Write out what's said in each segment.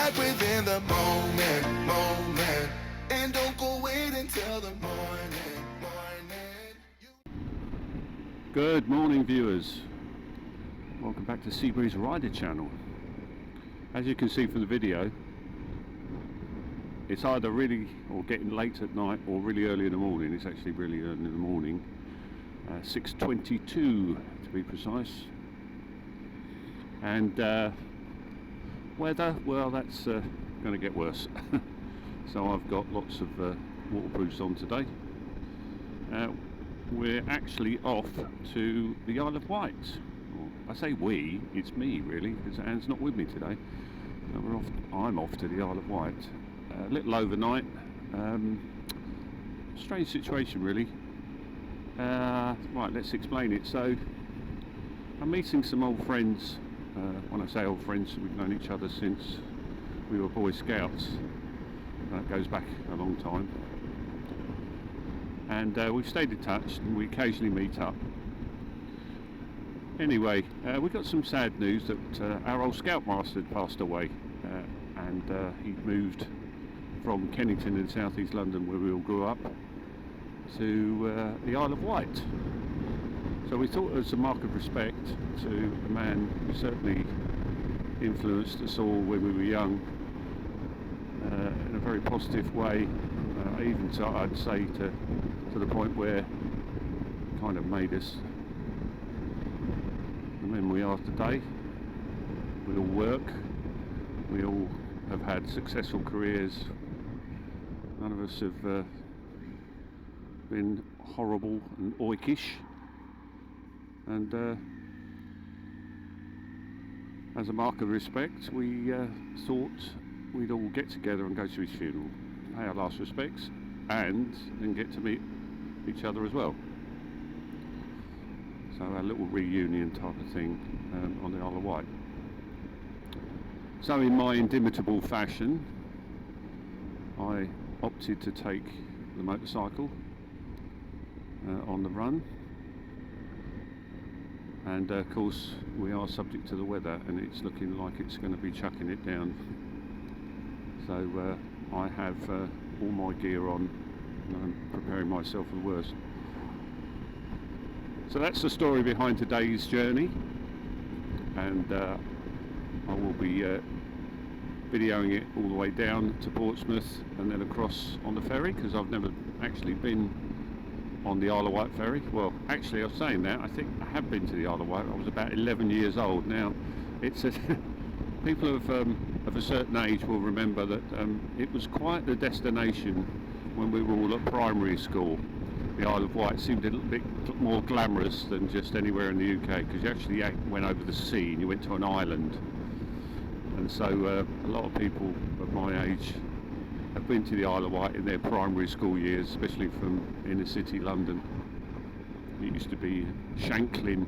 act within the moment, and don't go wait until the morning. Good morning, viewers. Welcome back to Seabreeze Rider channel. As you can see from the video, it's either really or getting late at night or really early in the morning. It's actually really early in the morning, 6:22 to be precise. And weather, well, that's going to get worse. So I've got lots of waterproofs on today. We're actually off to the Isle of Wight. I say we, it's me really, because Anne's not with me today. I'm off to the Isle of Wight. A little overnight. Strange situation really. Right, let's explain it. So I'm meeting some old friends. When I say old friends, we've known each other since we were Boy Scouts. That goes back a long time. And we've stayed in touch and we occasionally meet up. Anyway, we got some sad news that our old scoutmaster had passed away, and he'd moved from Kennington in south east London, where we all grew up, to the Isle of Wight. So we thought it was a mark of respect to a man who certainly influenced us all when we were young in a very positive way, even to, I'd say to the point where it kind of made us the men we are today. We all work, we all have had successful careers, none of us have been horrible and oikish, and as a mark of respect we thought we'd all get together and go to his funeral, pay our last respects, and then get to meet each other as well. So a little reunion type of thing on the Isle of Wight. So in my inimitable fashion, I opted to take the motorcycle on the run, and of course we are subject to the weather, and it's looking like it's going to be chucking it down. So I have all my gear on, and I'm preparing myself for the worst. So that's the story behind today's journey, and I will be videoing it all the way down to Portsmouth and then across on the ferry, because I've never actually been on the Isle of Wight ferry. Well, actually, I was saying that, I think I have been to the Isle of Wight. I was about 11 years old. Now, it's a people of a certain age will remember that it was quite the destination when we were all at primary school. The Isle of Wight seemed a little bit more glamorous than just anywhere in the UK, because you actually went over the sea and you went to an island. And so a lot of people of my age have been to the Isle of Wight in their primary school years, especially from inner city London. It used to be Shanklin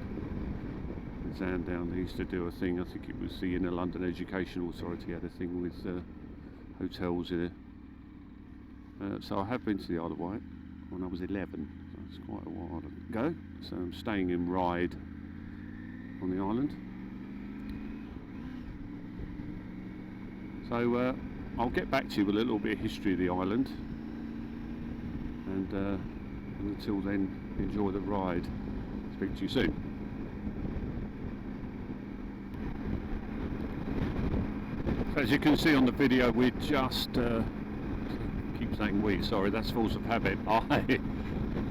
and Sandown. They used to do a thing, I think it was the Inner London Education Authority had a thing with hotels in it. So I have been to the Isle of Wight when I was 11, so it's quite a while ago. So I'm staying in Ryde on the island. So I'll get back to you with a little bit of history of the island, and until then, enjoy the ride. Speak to you soon. So as you can see on the video, we're just keep saying we, sorry, that's force of habit. I,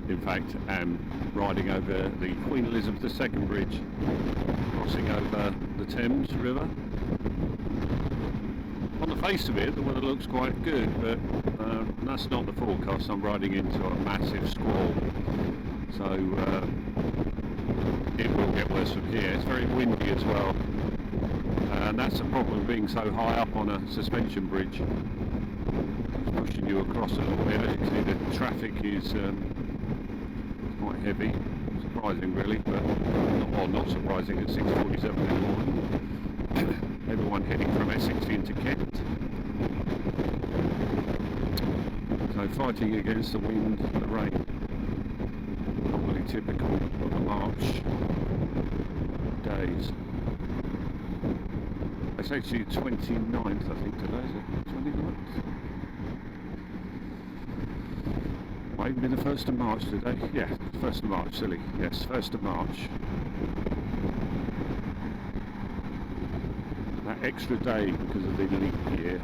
in fact, am riding over the Queen Elizabeth II bridge, crossing over the Thames River. On the face of it, the weather looks quite good, but that's not the forecast. I'm riding into a massive squall, so it will get worse from here. It's very windy as well, and that's the problem of being so high up on a suspension bridge. It's pushing you across a little bit. As you can see, the traffic is quite heavy. Surprising really, but not surprising at 6:47 in the morning. Everyone heading from Essex into Kent. So fighting against the wind and the rain. Probably typical of the March days. It's actually 29th, I think, today, is it? 29th? Might even be the 1st of March today. Yeah, 1st of March, silly. Yes, 1st of March. That extra day because of the leap year.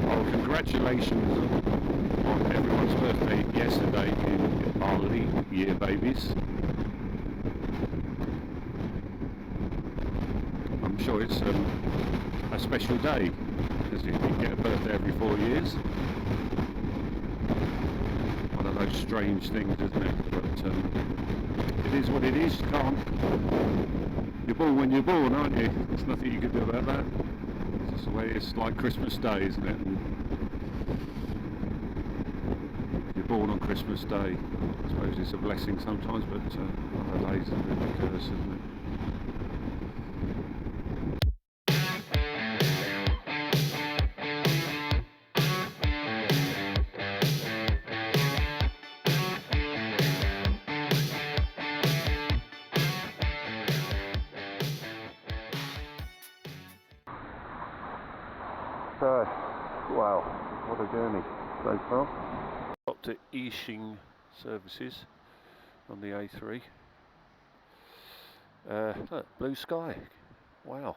Oh, congratulations on everyone's birthday yesterday in our leap year babies. I'm sure it's a special day because you get a birthday every 4 years. One of those strange things, isn't it? But it is what it is. Can't. You're born when you're born, aren't you? There's nothing you can do about that. It's just the way it's like Christmas Day, isn't it? And you're born on Christmas Day. I suppose it's a blessing sometimes, but other days it's a bit of a curse, isn't it? So, wow, what a journey so far. Stopped at Ishing services on the A3. Look, blue sky, wow.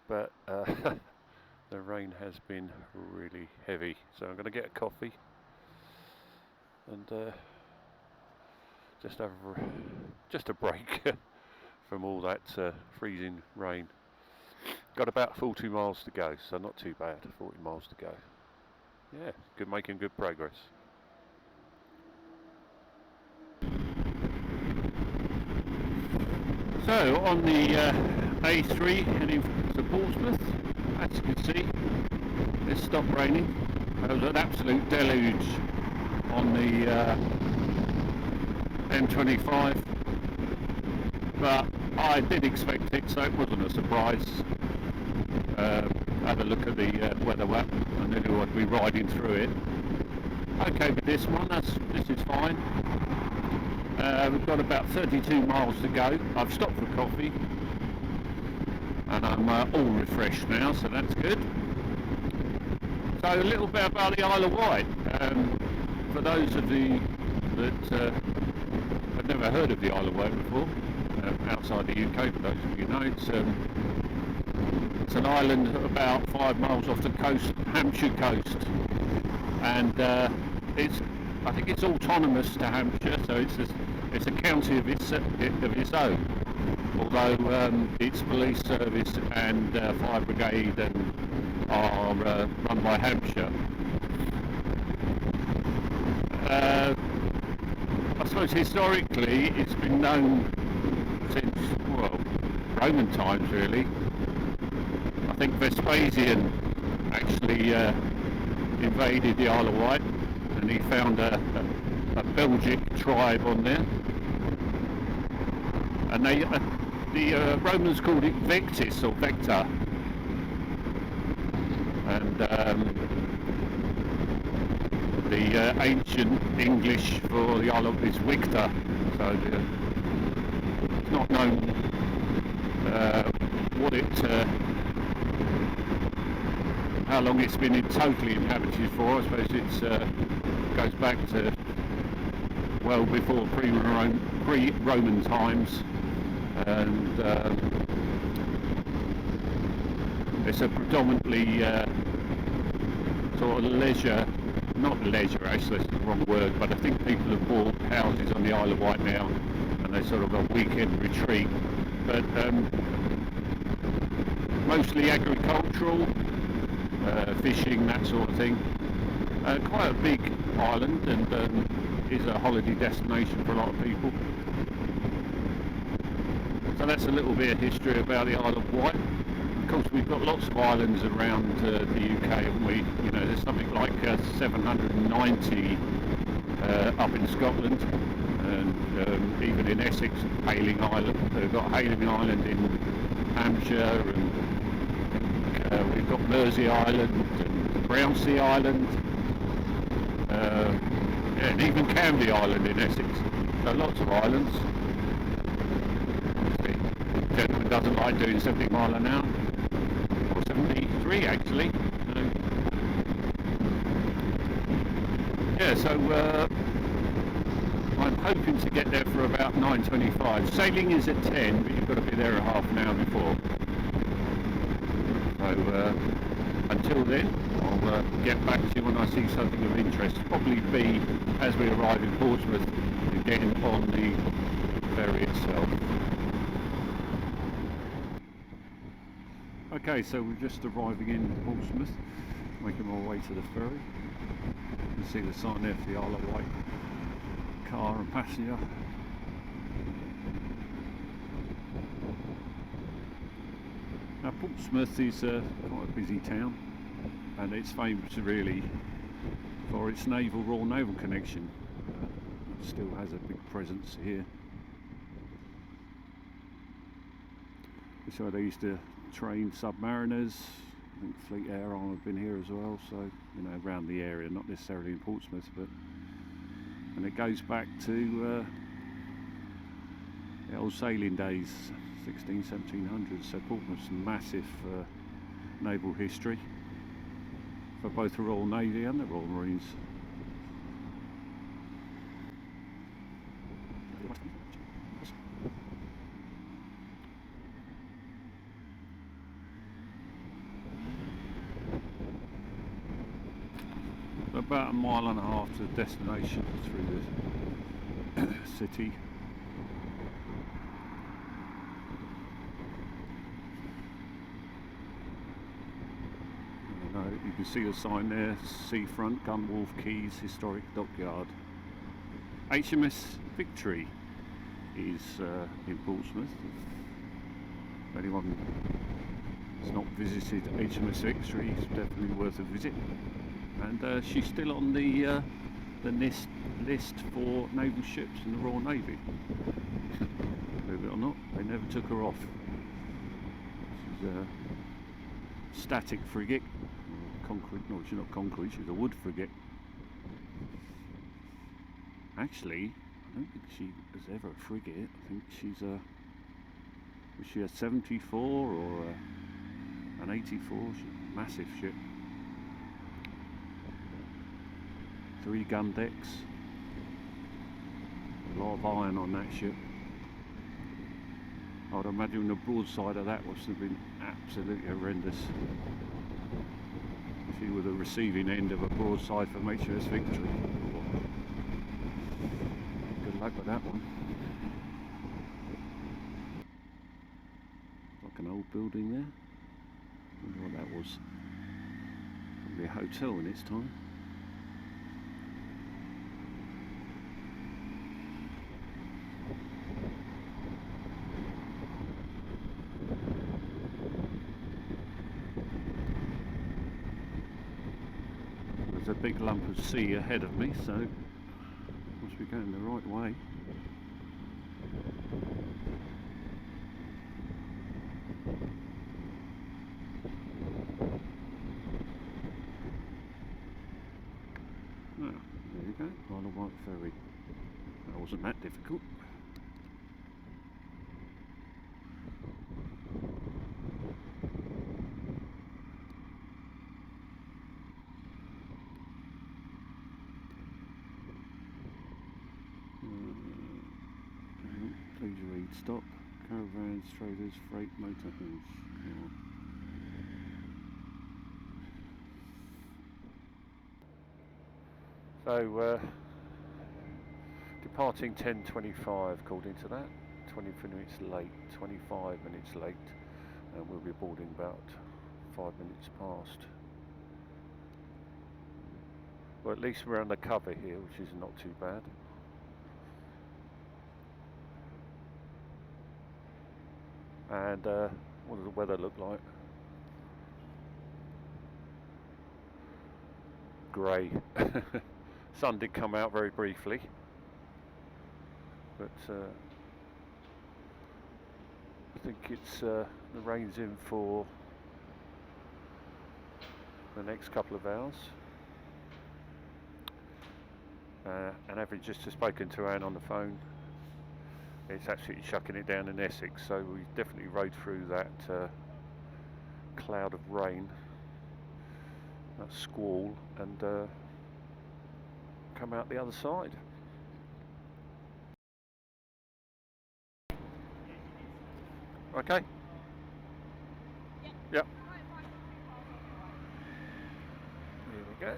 But the rain has been really heavy, so I'm going to get a coffee and just have just a break from all that freezing rain. Got about 40 miles to go, so not too bad. 40 miles to go. Yeah, good, making good progress. So on the A3 heading to Portsmouth, as you can see, it's stopped raining. There was an absolute deluge on the M25, but I did expect it, so it wasn't a surprise. Had a look at the weather app and I knew I'd be riding through it. Okay with this one, this is fine. We've got about 32 miles to go. I've stopped for coffee and I'm all refreshed now, so that's good. So a little bit about the Isle of Wight. For those of you that have never heard of the Isle of Wight before, outside the UK, for those of you know, it's an island about 5 miles off the coast, Hampshire coast, and I think it's autonomous to Hampshire, so it's a county of its own. Although its police service and fire brigade are run by Hampshire. I suppose historically it's been known since, well, Roman times really. I think Vespasian actually invaded the Isle of Wight and he found a Belgic tribe on there, and the Romans called it Vectis or Vecta, and the ancient English for the Isle of is Victor, so it's not known what it how long it's been totally inhabited for. I suppose it goes back to well before pre-Roman times, and it's a predominantly sort of leisure, not leisure actually, that's the wrong word, but I think people have bought houses on the Isle of Wight now and they're sort of a weekend retreat, but mostly agricultural, fishing, that sort of thing. Quite a big island, and is a holiday destination for a lot of people. So that's a little bit of history about the Isle of Wight. Of course, we've got lots of islands around the UK, haven't we? You know, there's something like 790 up in Scotland, and even in Essex, Hayling Island. They've got Hayling Island in Hampshire, and we've got Mersey Island and Brownsea Island, and even Canvey Island in Essex. So lots of islands. gentleman doesn't like doing 70 mile an hour, or 73 actually. Yeah, so I'm hoping to get there for about 9:25. Sailing is at 10, but you've got to be there a half an hour before. So until then, I'll get back to you when I see something of interest. Probably be as we arrive in Portsmouth again on the ferry itself. Okay, so we're just arriving in Portsmouth, making our way to the ferry. You can see the sign there for the Isle of Wight car and passenger. Now Portsmouth is quite a busy town, and it's famous really for its Royal Naval connection. It still has a big presence here. It's where they used to train submariners. I think Fleet Air Arm have been here as well, so you know, around the area, not necessarily in Portsmouth, but and it goes back to the old sailing days, 1700s. So Portsmouth's massive naval history for both the Royal Navy and the Royal Marines. About a mile and a half to the destination through the city. You can see the sign there, Seafront, Gunwharf Quays, Historic Dockyard. HMS Victory is in Portsmouth. If anyone has not visited HMS Victory, it's definitely worth a visit. And she's still on the NIST list for naval ships in the Royal Navy. Believe it or not, they never took her off. She's a static frigate. Concrete, no, she's not concrete, she's a wood frigate. Actually, I don't think she was ever a frigate. I think she's a, was she a 74 or an 84? She's a massive ship. 3 gun decks. A lot of iron on that ship. I would imagine the broadside of that must have been absolutely horrendous. If you were the receiving end of a broadside from HMS Victory. Good luck with that one. Like an old building there. Wonder what that was. Probably a hotel in its time. A big lump of sea ahead of me, so must be going the right way. Ah, there you go, Isle of Wight ferry. That wasn't that difficult. Please read stop. Caravans, traders, freight, motorhomes. Yeah. So departing 10:25 according to that. 20 minutes late, 25 minutes late, and we'll be boarding about 5 minutes past. Well, at least we're under cover here, which is not too bad. And what does the weather look like? Grey. Sun did come out very briefly, but I think it's the rain's in for the next couple of hours. And having just spoken to Anne on the phone, it's absolutely chucking it down in Essex, so we definitely rode through that cloud of rain, that squall, and come out the other side. Okay. Yep. Here we go.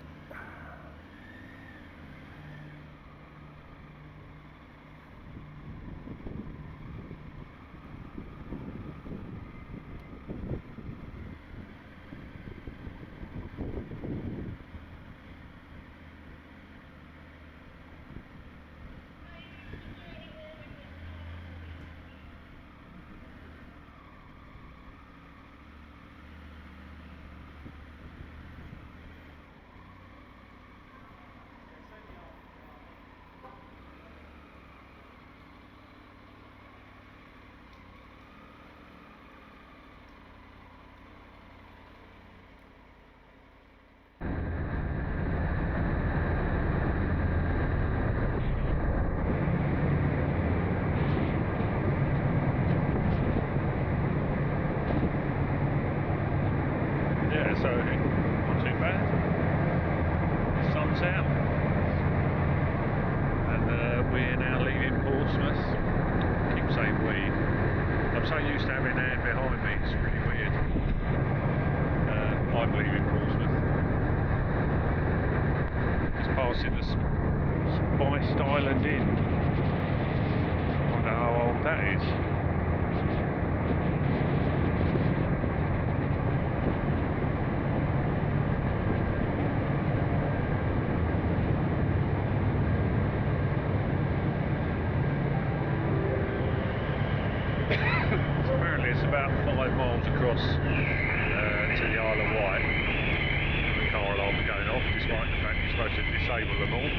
So not too bad. The sun's out, and we're now leaving Portsmouth. I keep saying we. I'm so used to having Anne behind me, it's really weird. I'm leaving Portsmouth. Just passing the Spiced Island Inn. I wonder how old that is. It's about 5 miles across to the Isle of Wight. The car alarm going off, despite the fact you're supposed to disable them all.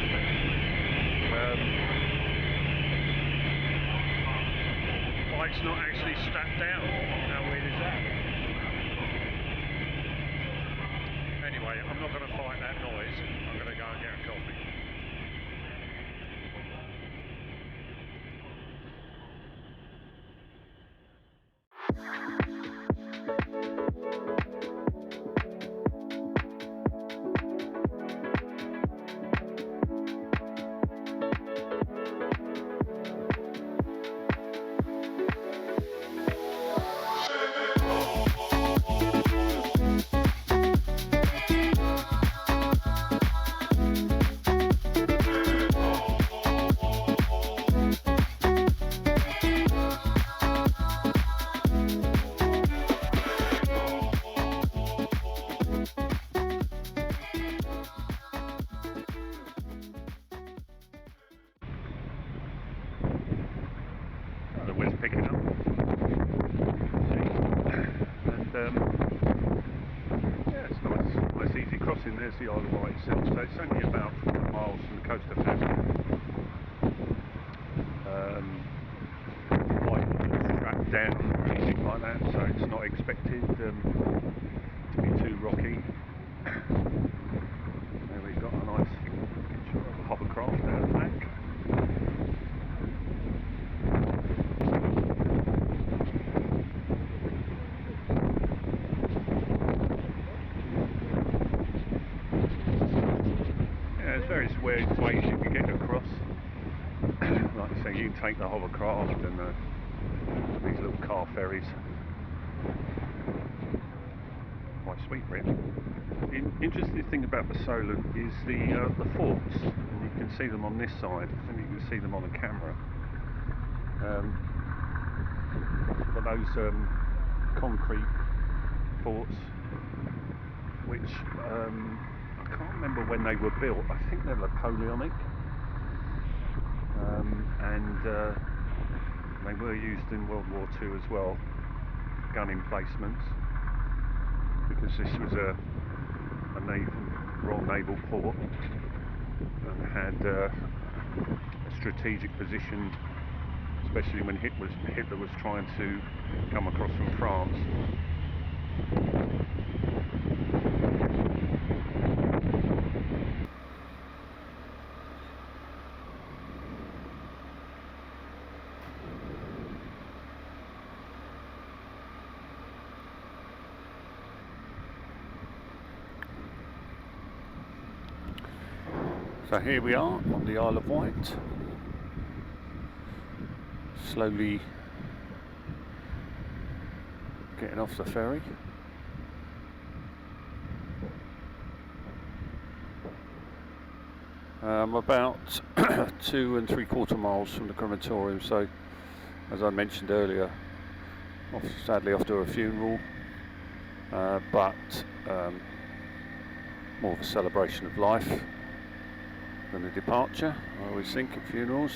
Bike's not actually strapped down. How weird is that? Anyway, I'm not going to fight that noise. I'm going to go and get a coffee. The wind's picking up, and yeah, it's nice easy crossing. There's the Isle of Wight itself, so it's only about 4 miles from the coast of Africa. Quite strapped down or anything like that, so it's not expected to be too rocky. There we've got a nice picture of a hovercraft down the back. Various ways you can get across. Like I say, you can take the hovercraft and these little car ferries. Quite sweet, really. The interesting thing about the Solent is the forts, and you can see them on this side, and you can see them on the camera. But those concrete forts, which I can't remember when they were built. I think they're Napoleonic, and they were used in World War II as well, gun emplacements, because this was a Royal Naval port and had a strategic position, especially when Hitler was trying to come across from France. So here we are on the Isle of Wight, slowly getting off the ferry. About 2 3/4 miles from the crematorium, so as I mentioned earlier, sadly off to a funeral, but more of a celebration of life than a departure, I always think, at funerals.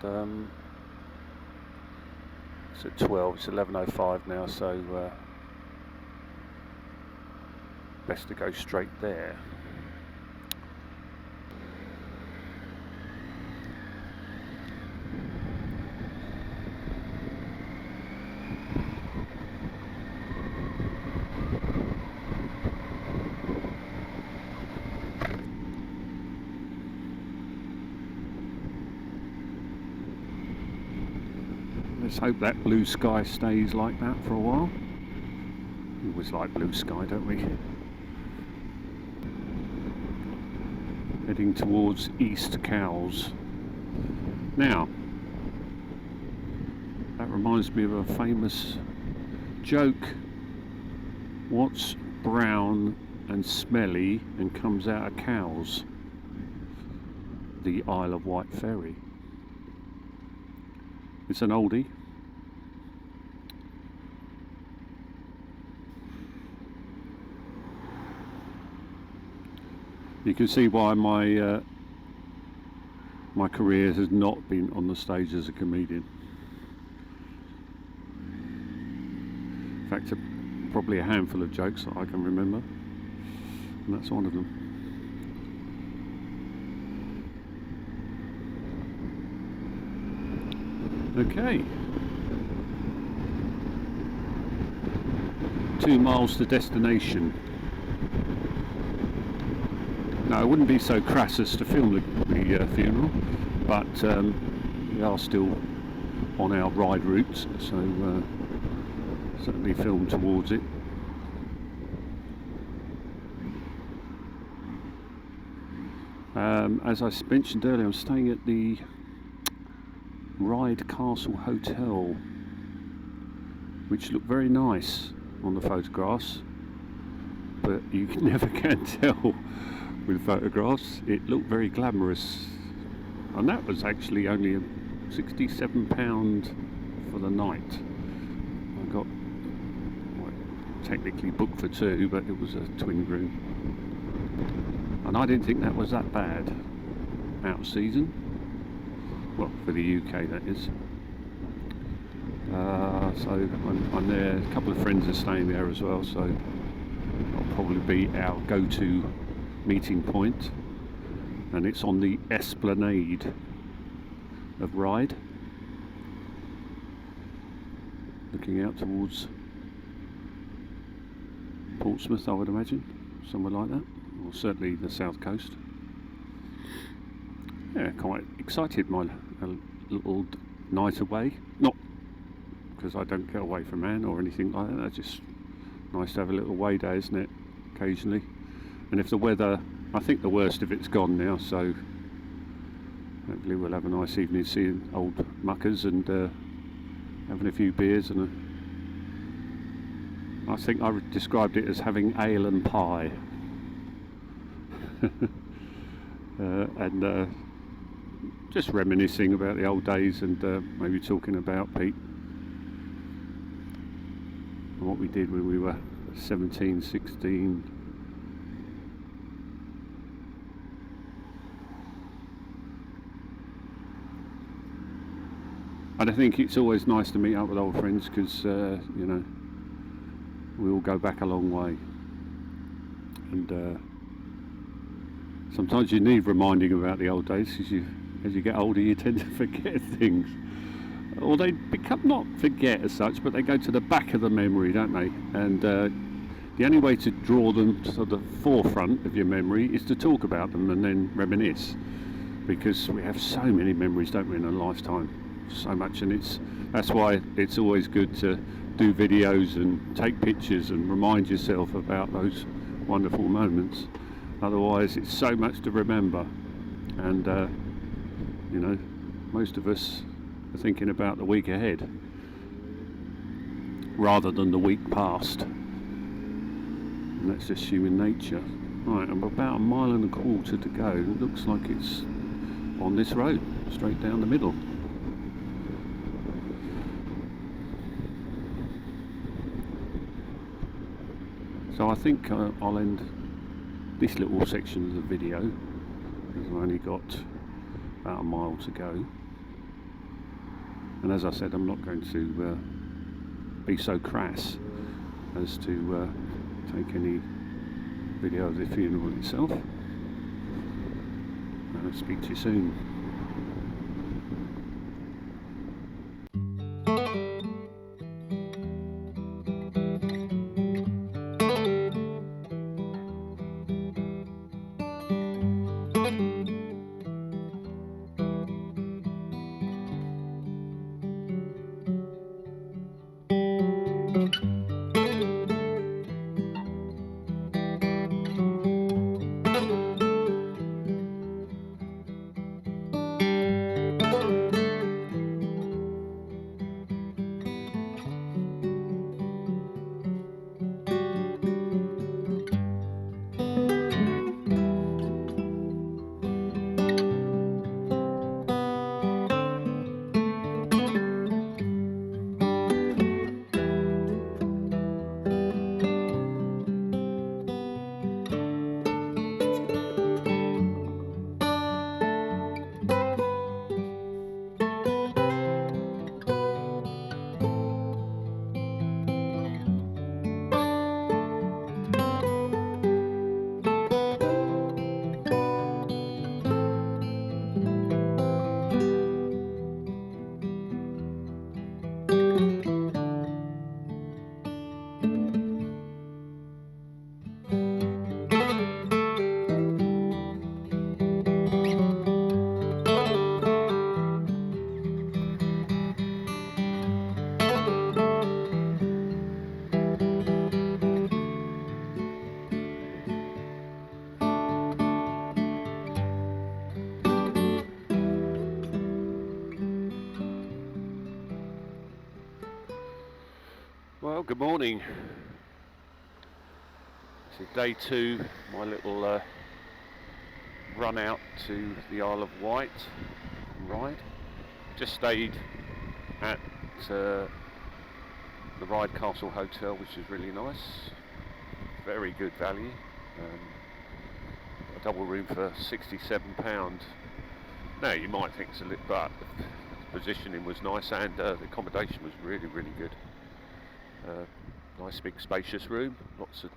And it's at 12, it's 11:05 now, so best to go straight there. Let's hope that blue sky stays like that for a while. We always like blue sky, don't we? Heading towards East Cowes. Now, that reminds me of a famous joke. What's brown and smelly and comes out of cows? The Isle of Wight ferry. It's an oldie. You can see why my my career has not been on the stage as a comedian. In fact, probably a handful of jokes that I can remember, and that's one of them. Okay. 2 miles to destination. Now, it wouldn't be so crass as to film the funeral, but we are still on our ride route, so certainly film towards it. As I mentioned earlier, I'm staying at the Ryde Castle Hotel, which looked very nice on the photographs, but you never can tell with photographs. It looked very glamorous, and that was actually only £67 for the night. I got, well, technically booked for 2, but it was a twin room, and I didn't think that was that bad out of season. Well, for the UK, that is. So I'm there. A couple of friends are staying there as well, so that'll probably be our go-to meeting point. And it's on the Esplanade of Ryde, looking out towards Portsmouth, I would imagine, somewhere like that, or certainly the south coast. Yeah, quite excited. My little night away. Not because I don't get away from man or anything like that. It's just nice to have a little away day, isn't it? Occasionally. And if the weather, I think the worst of it's gone now, so hopefully we'll have a nice evening seeing old muckers and having a few beers, and I think I described it as having ale and pie. And just reminiscing about the old days, and maybe talking about Pete and what we did when we were 17, 16. And I think it's always nice to meet up with old friends, because you know, we all go back a long way, and sometimes you need reminding about the old days, because as you get older you tend to forget things, or they become, not forget as such, but they go to the back of the memory, don't they? And the only way to draw them to the forefront of your memory is to talk about them and then reminisce, because we have so many memories, don't we, in a lifetime, so much. And that's why it's always good to do videos and take pictures and remind yourself about those wonderful moments. Otherwise it's so much to remember, and you know, most of us are thinking about the week ahead rather than the week past, and that's just human nature. Right, I'm about 1.25 miles to go. It looks like it's on this road straight down the middle. So I think I'll end this little section of the video, because I've only got about 1 mile to go. And as I said, I'm not going to be so crass as to take any video of the funeral itself. And I'll speak to you soon. Well, good morning. This is day 2, my little run out to the Isle of Wight ride. Just stayed at the Ride Castle Hotel, which is really nice. Very good value. A double room for £67. Now you might think it's a little, but the positioning was nice, and the accommodation was really, really good. Nice big spacious room, lots of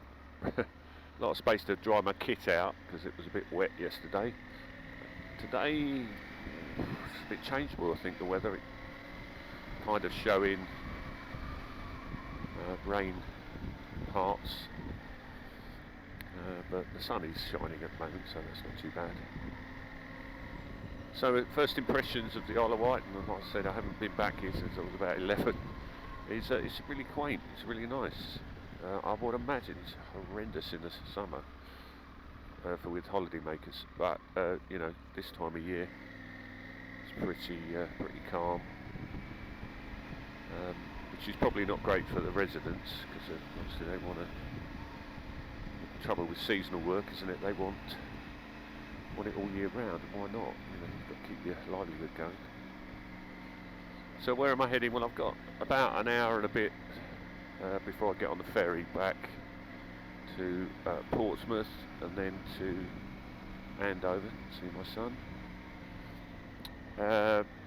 lot of space to dry my kit out because it was a bit wet yesterday. Today it's a bit changeable, I think, the weather. It kind of showing rain parts, but the sun is shining at the moment, so that's not too bad. So first impressions of the Isle of Wight, and like I said, I haven't been back here since I was about 11. It's really quaint, it's really nice. I would imagine it's horrendous in the summer with holiday makers, but you know, this time of year it's pretty calm, which is probably not great for the residents, because obviously they want to. The trouble with seasonal work, isn't it? They want it all year round, and why not? You know, you've got to keep your livelihood going. So where am I heading? Well, I've got about an hour and a bit before I get on the ferry back to Portsmouth, and then to Andover to see my son.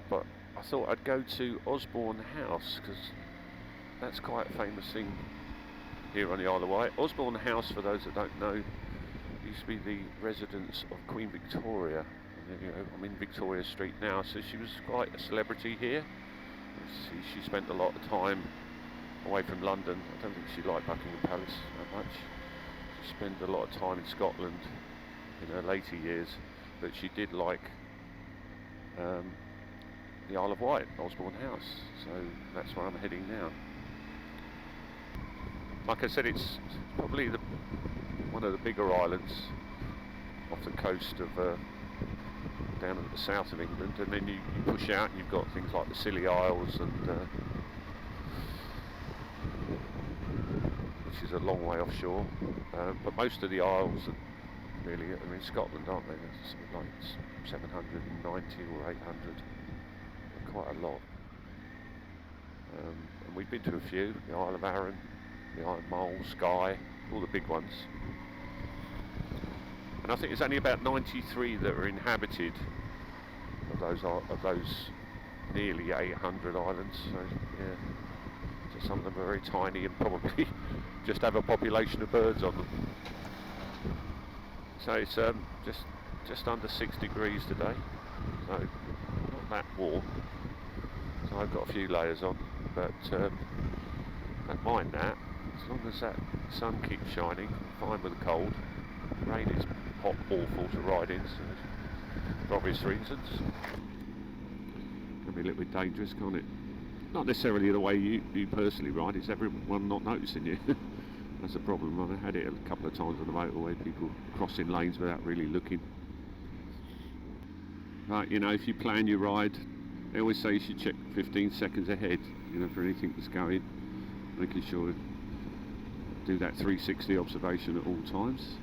But I thought I'd go to Osborne House, because that's quite a famous thing here on the Isle of Wight. Osborne House, for those that don't know, used to be the residence of Queen Victoria. And, you know, I'm in Victoria Street now, so she was quite a celebrity here. She spent a lot of time away from London. I don't think she liked Buckingham Palace that much. She spent a lot of time in Scotland in her later years, but she did like the Isle of Wight, Osborne House. So that's where I'm heading now. Like I said, it's probably one of the bigger islands off the coast of down at the south of England, and then you push out and you've got things like the Scilly Isles, and which is a long way offshore, but most of the isles are really, I mean, Scotland, aren't they? There's something like 790 or 800, quite a lot. And we've been to a few: the Isle of Arran, the Isle of Mull, Skye, all the big ones. And I think there's only about 93 that are inhabited of those nearly 800 islands. So yeah, so some of them are very tiny and probably just have a population of birds on them. So it's just under 6 degrees today, so not that warm. So I've got a few layers on, but don't mind that as long as that sun keeps shining. Fine with the cold. Rain is hot, awful to ride in, so for obvious reasons. Can be a little bit dangerous, can't it? Not necessarily the way you personally ride, it's everyone not noticing you. That's the problem. I've had it a couple of times on the motorway, people crossing lanes without really looking. Right, you know, if you plan your ride, they always say you should check 15 seconds ahead, you know, for anything that's going, making sure do that 360 observation at all times,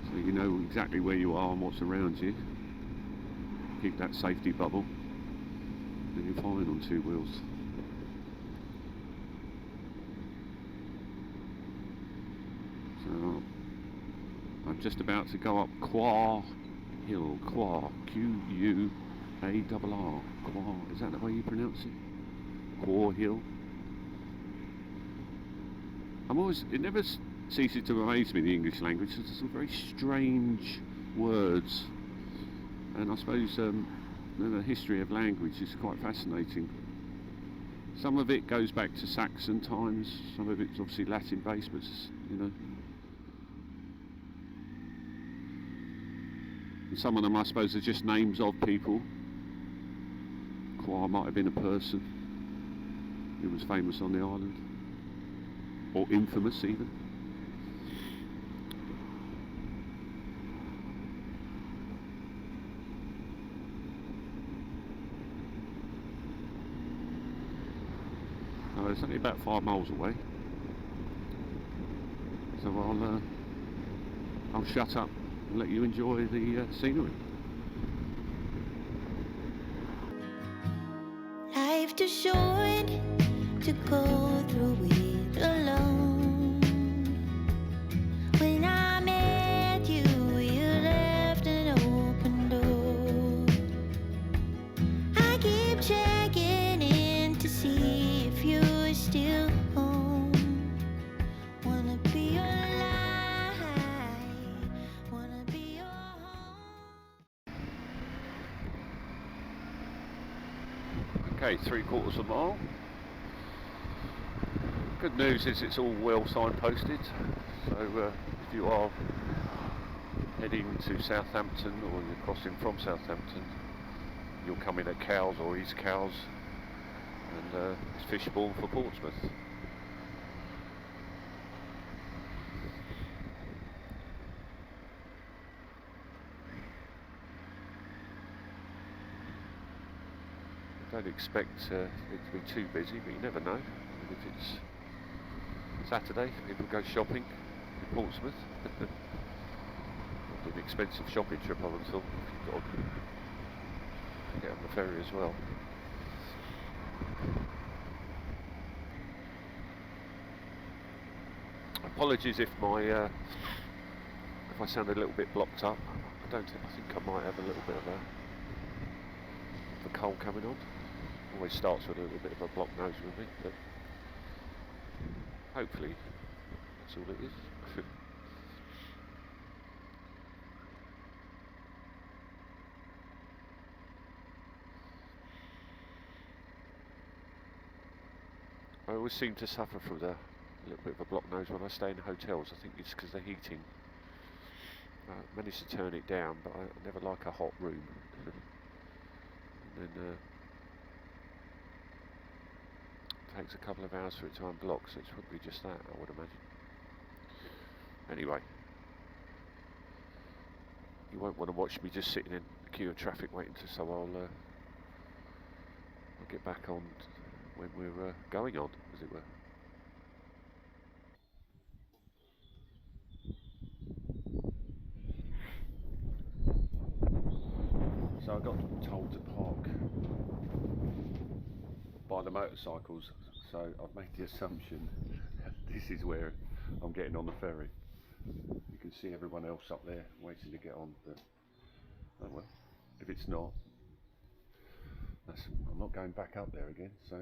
so you know exactly where you are and what's around you. Keep that safety bubble, and you're fine on two wheels. So I'm just about to go up Quar Hill, Quar, Q-U-A-R-R, Quar, is that the way you pronounce it? Quar Hill. It never ceases to amaze me, the English language. There's some very strange words, and I suppose the history of language is quite fascinating. Some of it goes back to Saxon times, some of it's obviously Latin based, but you know. And some of them, I suppose, are just names of people. Quar might have been a person who was famous on the island, or infamous even. It's only about 5 miles away, so I'll shut up and let you enjoy the scenery. Life too short to go through it alone. When I met you, you left an open door. I keep checking in to see if you're still home. Wanna be your light, wanna be your home. Okay, 3/4 of a mile. Good news is it's all well signposted, so if you are heading to Southampton or you're crossing from Southampton, you'll come in at Cowes or East Cowes, and it's Fishbourne for Portsmouth. I don't expect it to be too busy, but you never know. I mean, if it's Saturday, people go shopping in Portsmouth. Not an expensive shopping trip, I would have thought. You've got to get on the ferry as well. Apologies if I sound a little bit blocked up. I think I might have a little bit of a cold coming on. Always starts with a little bit of a blocked nose with me, but hopefully that's all it is. I always seem to suffer from a little bit of a blocked nose when I stay in hotels. I think it's because the heating. I managed to turn it down, but I never like a hot room. And then it takes a couple of hours for it to unblock, so it's probably just that, I would imagine. Anyway, you won't want to watch me just sitting in a queue of traffic waiting, so I'll get back on when we're going on, as it were. So I got told to park by the motorcycles, so I've made the assumption this is where I'm getting on the ferry. You can see everyone else up there waiting to get on, but oh well, if it's not, I'm not going back up there again, so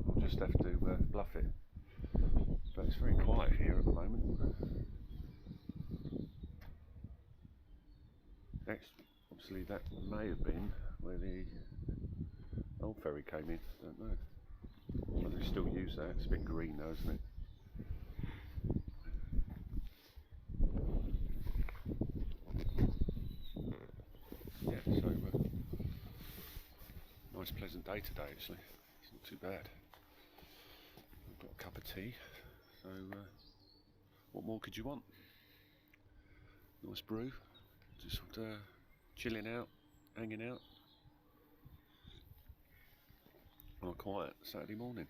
I'll just have to bluff it. But it's very quiet here at the moment. Next, obviously that may have been where the old ferry came in, I don't know. Whether they still use that. It's a bit green though, isn't it? Yeah, so nice pleasant day today actually. It's not too bad. I've got a cup of tea, so what more could you want? Nice brew, just chilling out, hanging out on a quiet Saturday morning.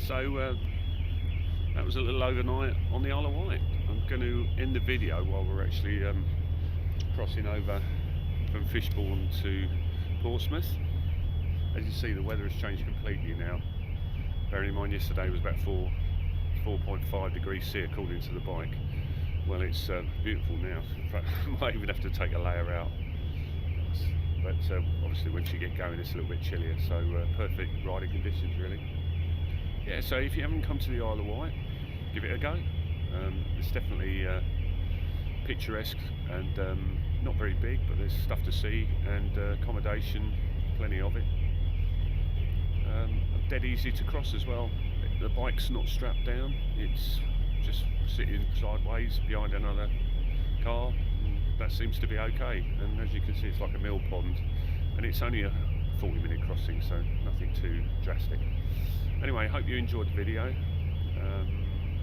So that was a little overnight on the Isle of Wight. I'm going to end the video while we're actually crossing over from Fishbourne to Portsmouth. As you see, the weather has changed completely now. Bearing in mind yesterday was about 4.5 degrees C according to the bike. Well, it's beautiful now. In fact, I might even have to take a layer out. But obviously once you get going it's a little bit chillier, so perfect riding conditions really. Yeah, so if you haven't come to the Isle of Wight, give it a go. It's definitely picturesque and not very big, but there's stuff to see and accommodation, plenty of it. Dead easy to cross as well. The bike's not strapped down, it's just sitting sideways behind another car. That seems to be okay, and as you can see it's like a mill pond, and it's only a 40-minute crossing, so nothing too drastic. Anyway, I hope you enjoyed the video.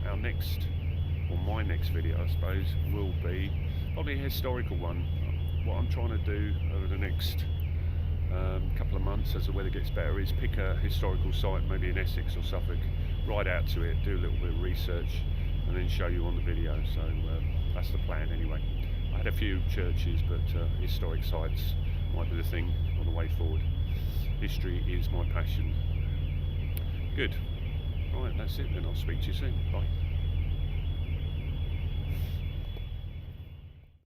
Our next, or my next video I suppose, will be probably a historical one. What I'm trying to do over the next couple of months as the weather gets better is pick a historical site, maybe in Essex or Suffolk, ride out to it, do a little bit of research and then show you on the video. So that's the plan anyway. I had a few churches, but historic sites might be the thing on the way forward. History is my passion. Good. Right, that's it then. I'll speak to you soon. Bye.